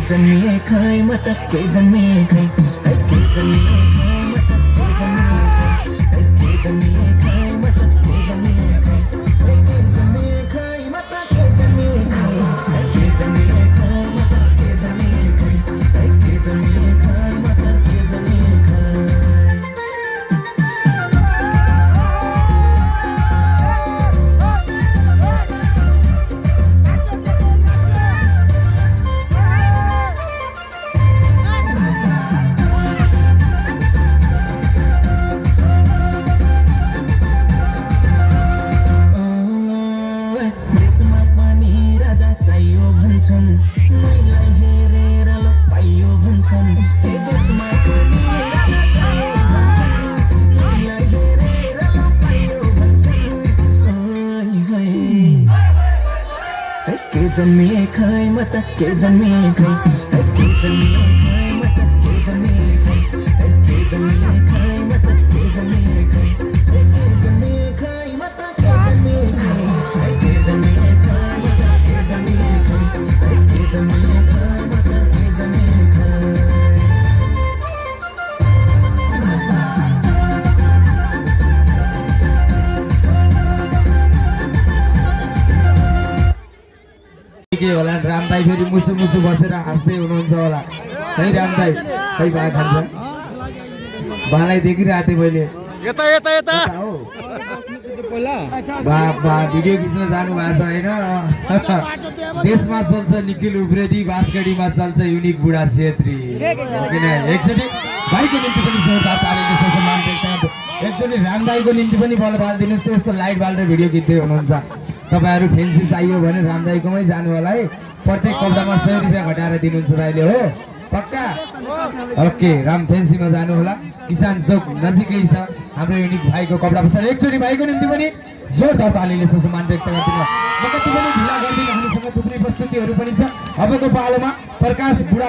जन्मिए खै म त के जन्मिए खै के जन्मिए खै म त के जन्मिए खै के जन्मिए खै म त के जन्मिए खै के जन्मिए खै म त के जन्मिए खै के जन्मिए खै म त के जन्मिए खै के जन्मिए खै म त के जन्मिए खै मैलाई हेरेर पाइयो भन्छन् के देशमा पनि राजा चाहियो भन्छन् मैलाई हेरेर पाइयो भन्छन् के जन्मिए खै म त के जन्मिए खै के जन्मिए खै म त के जन्मिए खै के जन्मिए खै म त के जन्मिए खै के जन्मिए खै म त के जन्मिए खै के जन्मिए खै म त के जन्मिए खै के जन्मिए खै म त के जन्मिए खै के होला राम दाई फेरि मुसु मुसु बसेर हाँस्दै हुनुहुन्छ होला है राम दाई खै भा खान्छ भालाई देखिरहेको थिएँ मैले यता यता यता हो बा भिडियो खिच्न जानु भएको छ होइन देशमा चल्छ निखिल उप्रेती बाँसगढीमा चल्छ युनिक बुढा छेत्री किन एकचोटि भाइको निम्ति पनि जोरदार तालीले सम्मान व्यक्त गर्छु एकचोटि राम दाईको निम्ति पनि बल बालिदिनुहोस् त यस्तो लाइट बालेर भिडियो खिच्दै हुनुहुन्छ तपाईँहरू फेन्सी चाहियो भने राम दाईकोमै जानु होला है प्रत्येक कपडामा 100 रुपियाँ घटाएर दिनुहुन्छ दाइले हो पक्का ओके राम फेन्सीमा जानु होला किसान चोक नजिकै छ हाम्रो युनिक भाइको कपडा पसल एकचोटि भाइको निम्ति पनि जोरदार तालीले सम्मान व्यक्त गर्दिनु म कति पनि ढिला गर्दिनँ हामीसँग थुप्रै प्रस्तुतिहरू पनि छ अबको पालोमा प्रकाश बुढा